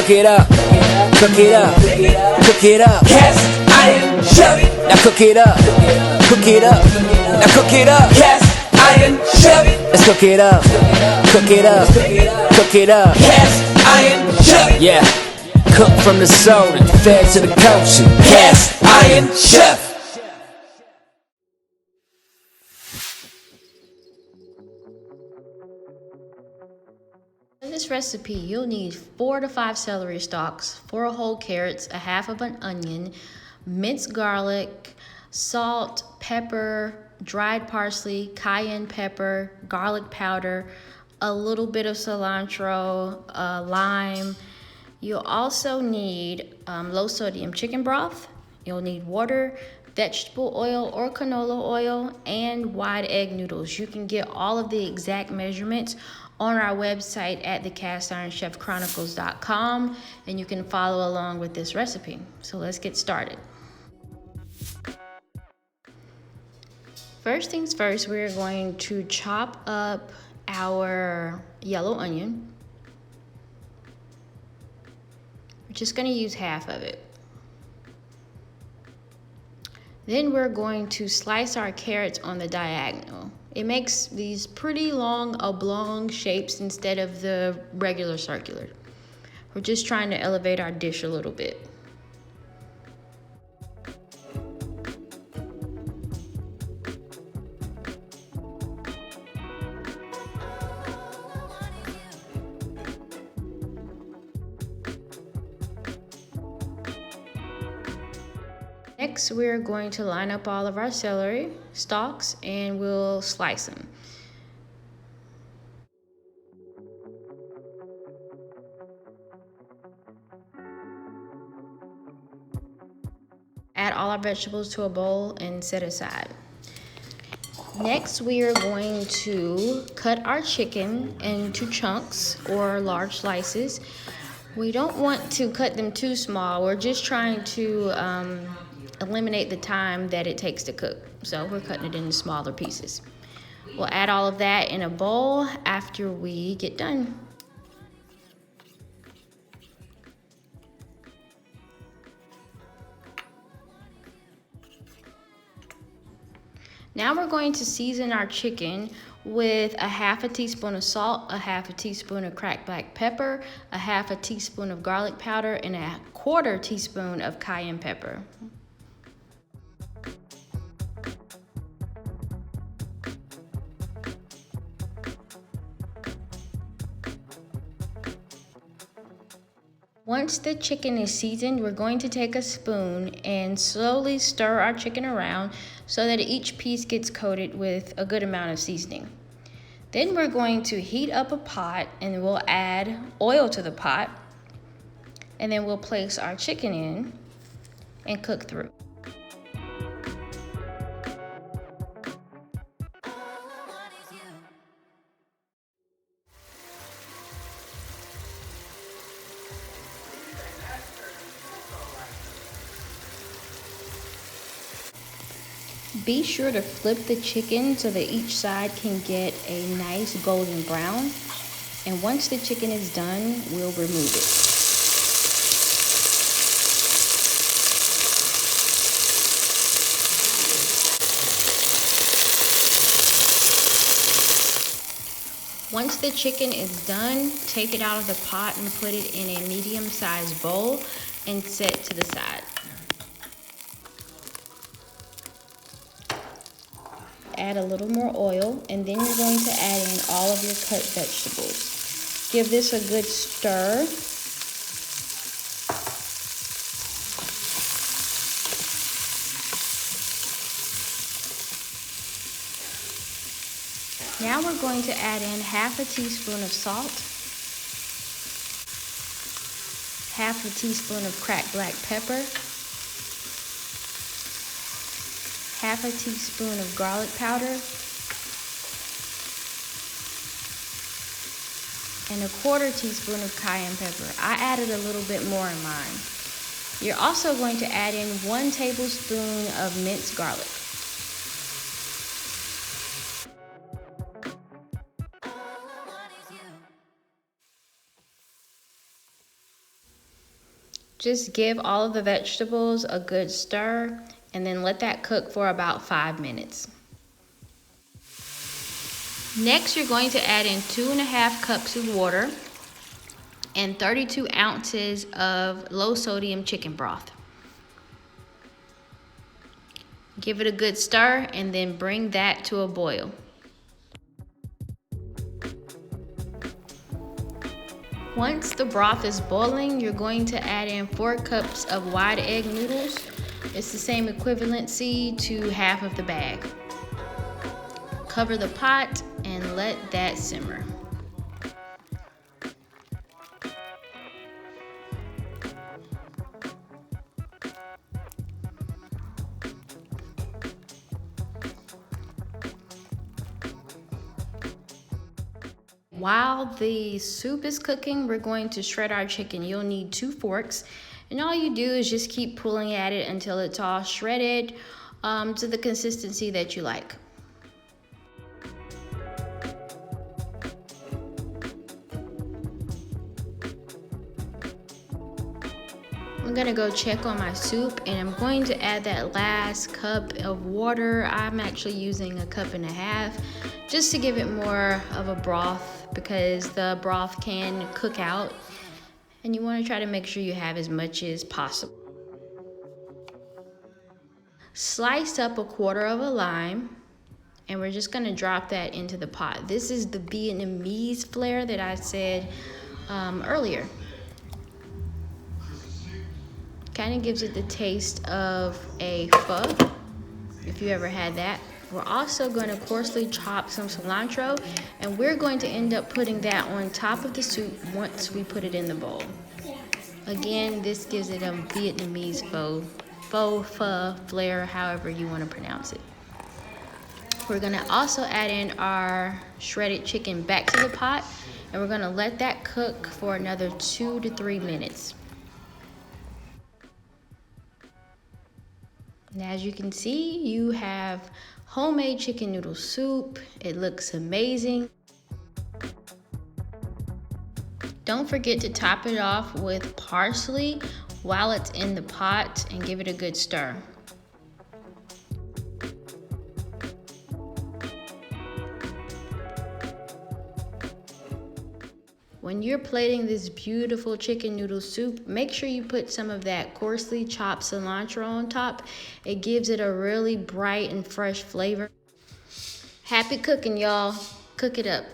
cook it up, cook it up, cook it up. Cast iron chef. Now cook it up, cook it up. Now cook it up. Cast iron chef. Let's cook it up, cook it up, cook it up. Cast iron chef. Yeah, cook from the soul and fed to the culture. Cast iron chef. In this recipe, you'll need 4 to 5 celery stalks, 4 whole carrots, a half of an onion, minced garlic, salt, pepper, dried parsley, cayenne pepper, garlic powder, a little bit of cilantro, lime. You'll also need low sodium chicken broth. You'll need water, vegetable oil or canola oil, and wide egg noodles. You can get all of the exact measurements on our website at thecastIronChefChronicles.com, and you can follow along with this recipe. So let's get started. First things first, we're going to chop up our yellow onion. We're just going to use half of it. Then we're going to slice our carrots on the diagonal. It makes these pretty long oblong shapes instead of the regular circular. We're just trying to elevate our dish a little bit. Next, we're going to line up all of our celery stalks and we'll slice them. Add all our vegetables to a bowl and set aside. Next, we are going to cut our chicken into chunks or large slices. We don't want to cut them too small. We're just trying to eliminate the time that it takes to cook. So we're cutting it into smaller pieces. We'll add all of that in a bowl after we get done. Now we're going to season our chicken with a half a teaspoon of salt, a half a teaspoon of cracked black pepper, a half a teaspoon of garlic powder, and a 1/4 teaspoon of cayenne pepper. Once the chicken is seasoned, we're going to take a spoon and slowly stir our chicken around so that each piece gets coated with a good amount of seasoning. Then we're going to heat up a pot and we'll add oil to the pot, and then we'll place our chicken in and cook through. Be sure to flip the chicken so that each side can get a nice golden brown. And once the chicken is done, we'll remove it. Once the chicken is done, take it out of the pot and put it in a medium-sized bowl and set to the side. Add a little more oil, and then you're going to add in all of your cut vegetables. Give this a good stir. Now we're going to add in half a teaspoon of salt, half a teaspoon of cracked black pepper, half a teaspoon of garlic powder, and a 1/4 teaspoon of cayenne pepper. I added a little bit more in mine. You're also going to add in 1 tablespoon of minced garlic. Just give all of the vegetables a good stir and then let that cook for about 5 minutes. Next, you're going to add in 2.5 cups of water and 32 ounces of low sodium chicken broth. Give it a good stir and then bring that to a boil. Once the broth is boiling, you're going to add in 4 cups of wide egg noodles. It's the same equivalency to half of the bag. Cover the pot and let that simmer. While the soup is cooking, we're going to shred our chicken. You'll need 2 forks, and all you do is just keep pulling at it until it's all shredded to the consistency that you like. I'm gonna go check on my soup, and I'm going to add that last cup of water. I'm actually using 1.5 cups just to give it more of a broth, because the broth can cook out and you want to try to make sure you have as much as possible. Slice up 1/4 lime, and we're just going to drop that into the pot. This is the Vietnamese flair that I said earlier. Kind of gives it the taste of a pho, if you ever had that. We're also going to coarsely chop some cilantro, and we're going to end up putting that on top of the soup once we put it in the bowl. Again, this gives it a Vietnamese pho flair, however you want to pronounce it. We're going to also add in our shredded chicken back to the pot, and we're going to let that cook for another 2 to 3 minutes. And as you can see, you have homemade chicken noodle soup. It looks amazing. Don't forget to top it off with parsley while it's in the pot and give it a good stir. When you're plating this beautiful chicken noodle soup, make sure you put some of that coarsely chopped cilantro on top. It gives it a really bright and fresh flavor. Happy cooking, y'all. Cook it up.